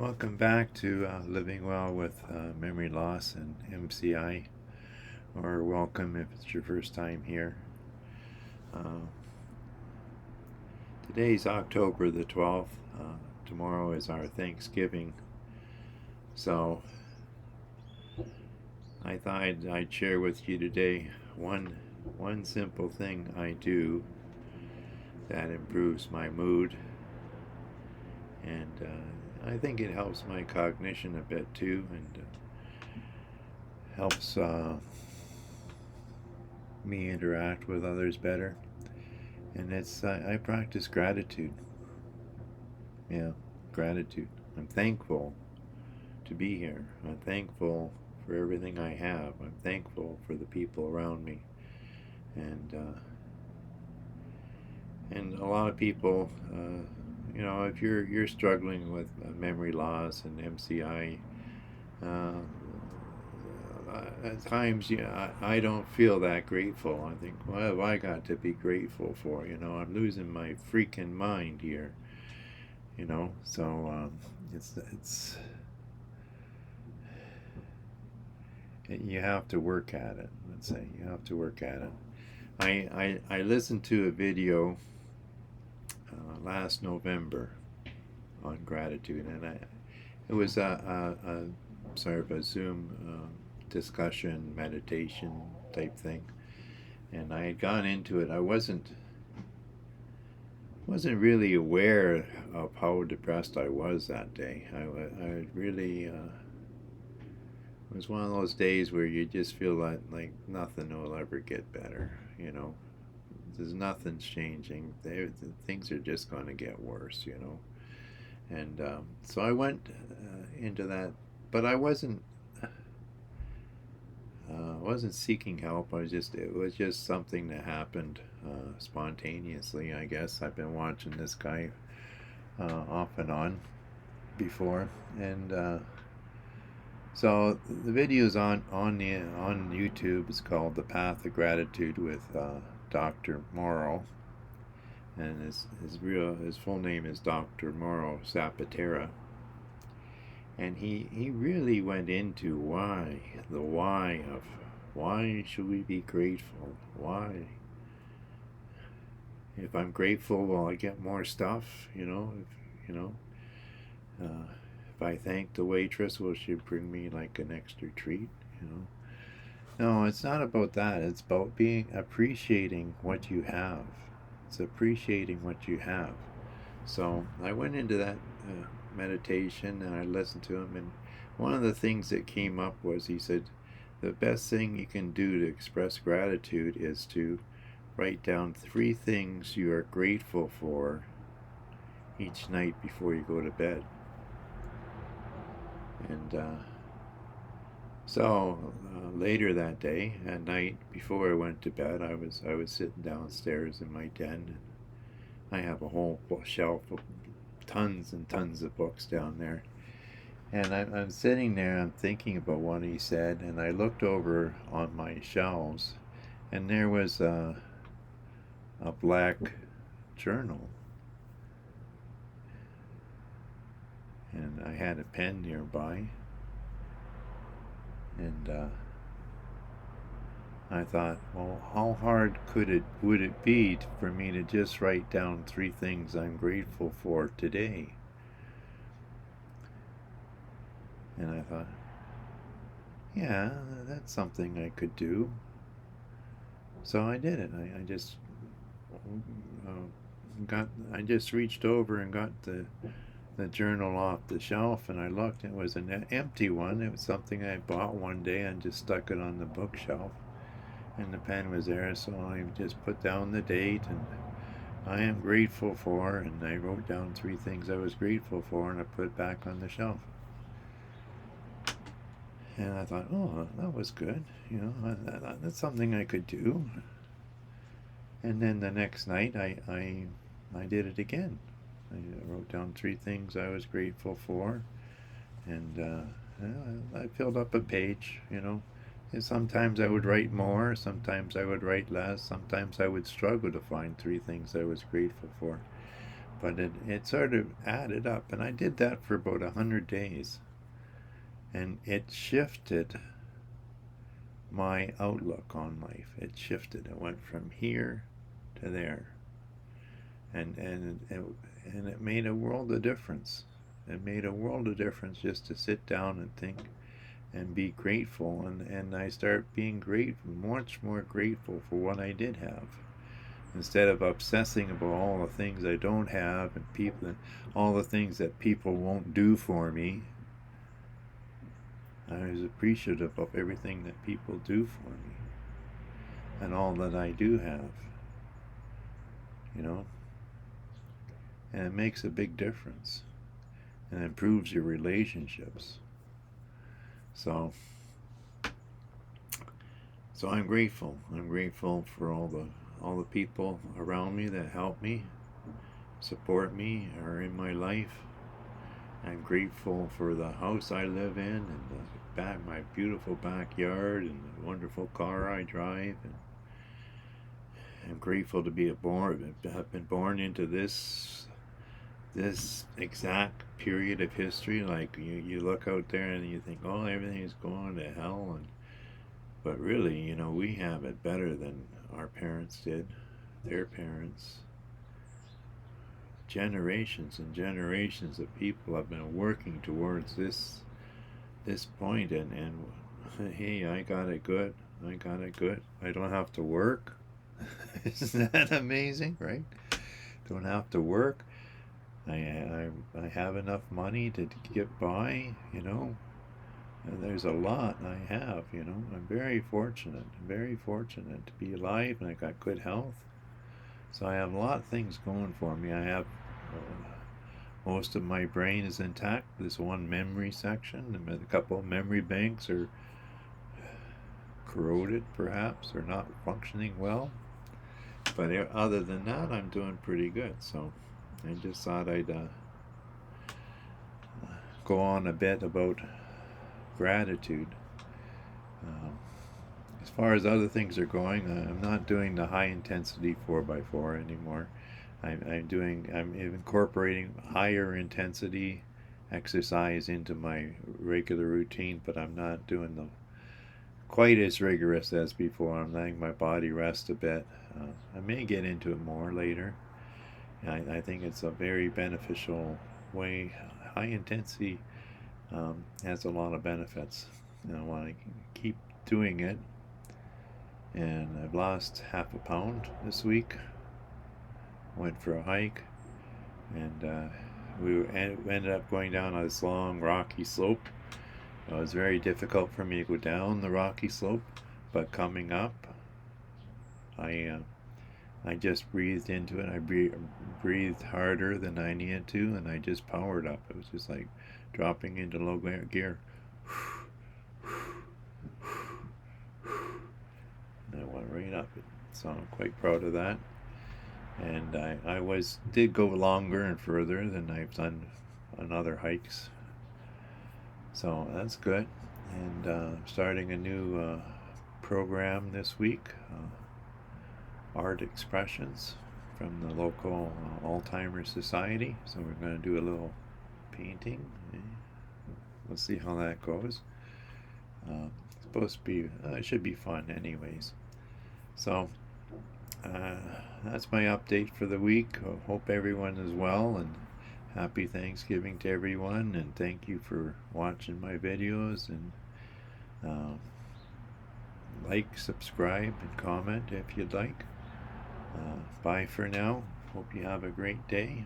Welcome back to Living Well with Memory Loss and MCI, or welcome if it's your first time here. Uh, Today's October the 12th. Tomorrow is our Thanksgiving. So I thought I'd share with you today one simple thing I do that improves my mood, and I think it helps my cognition a bit too, and helps me interact with others better. And it's I practice gratitude. Yeah, gratitude. I'm thankful to be here. I'm thankful for everything I have. I'm thankful for the people around me, and a lot of people, if you're struggling with memory loss and MCI, uh, at times, I don't feel that grateful. I think, what have I got to be grateful for? I'm losing my freaking mind here. So it's you have to work at it. Let's say you have to work at it. I listened to a video last November on gratitude, and it was a sort of a Zoom discussion meditation type thing, and I had gone into it. I wasn't really aware of how depressed I was that day. I really it was one of those days where you just feel like nothing will ever get better. There's nothing's changing. Things are just going to get worse. And so I went into that, but I wasn't seeking help. It was just something that happened spontaneously. I guess I've been watching this guy off and on before, and so the video is on YouTube. It's called "The Path of Gratitude" with Dr. Morrow, and his full name is Dr. Morrow Zapatera, and he really went into the why of why should we be grateful? Why? If I'm grateful, will I get more stuff? If I thank the waitress, will she bring me like an extra treat? No, it's not about that. It's about appreciating what you have. It's appreciating what you have. So I went into that meditation, and I listened to him, and one of the things that came up was, he said the best thing you can do to express gratitude is to write down 3 things you are grateful for each night before you go to bed. And so later that day, at night, before I went to bed, I was sitting downstairs in my den, and I have a whole shelf of tons and tons of books down there. And I'm sitting there, I'm thinking about what he said, and I looked over on my shelves, and there was a black journal, and I had a pen nearby, and I thought, well, how hard would it be for me to just write down 3 things I'm grateful for today? And I thought, yeah, that's something I could do. So I did it. I just reached over and got the journal off the shelf, and I looked, and it was an empty one. It was something I bought one day and just stuck it on the bookshelf, and the pen was there, so I just put down the date, and I am grateful for, and I wrote down 3 things I was grateful for, and I put it back on the shelf. And I thought, oh, that was good. That's something I could do. And then the next night, I did it again. I wrote down 3 things I was grateful for, and I filled up a page. And sometimes I would write more, sometimes I would write less, sometimes I would struggle to find 3 things I was grateful for. but it sort of added up, and I did that for about 100 days, and it shifted my outlook on life. It shifted. It went from here to there, and it made a world of difference. It made a world of difference just to sit down and think and be grateful, and I start being grateful, much more grateful for what I did have, instead of obsessing about all the things I don't have and people, all the things that people won't do for me. I was appreciative of everything that people do for me and all that I do have, you know, and it makes a big difference and improves your relationships. So I'm grateful. I'm grateful for all the people around me that help me, support me, are in my life. I'm grateful for the house I live in, and my beautiful backyard, and the wonderful car I drive. And I'm grateful to have been born into this exact period of history. Like you look out there and you think, oh, everything is going to hell, but really, you know, we have it better than our parents did, their parents. Generations and generations of people have been working towards this point, and hey, I got it good. I don't have to work. Isn't that amazing, right? Don't have to work. I have enough money to get by, you know. And there's a lot I have, you know. I'm very fortunate to be alive, and I got good health. So I have a lot of things going for me. I have most of my brain is intact. There's one memory section, and a couple of memory banks are corroded, perhaps, or not functioning well. But other than that, I'm doing pretty good. So I just thought I'd go on a bit about gratitude. As far as other things are going, I'm not doing the high intensity 4x4 anymore. I'm incorporating higher intensity exercise into my regular routine, but I'm not doing the quite as rigorous as before. I'm letting my body rest a bit. I may get into it more later. I think it's a very beneficial way. High intensity has a lot of benefits. I want to keep doing it, and I've lost half a pound this week. Went for a hike, and we ended up going down this long rocky slope. It was very difficult for me to go down the rocky slope, but coming up, I just breathed into it. I breathed harder than I needed to, and I just powered up. It was just like dropping into low gear. And I went right up it. So I'm quite proud of that. And I did go longer and further than I've done on other hikes. So that's good. And I'm starting a new program this week, art expressions from the local Alzheimer's Society. So we're going to do a little painting. We'll see how that goes. It's supposed to be, it should be fun anyways. So that's my update for the week. I hope everyone is well, and happy Thanksgiving to everyone, and thank you for watching my videos, and like, subscribe, and comment if you'd like. Bye for now. Hope you have a great day.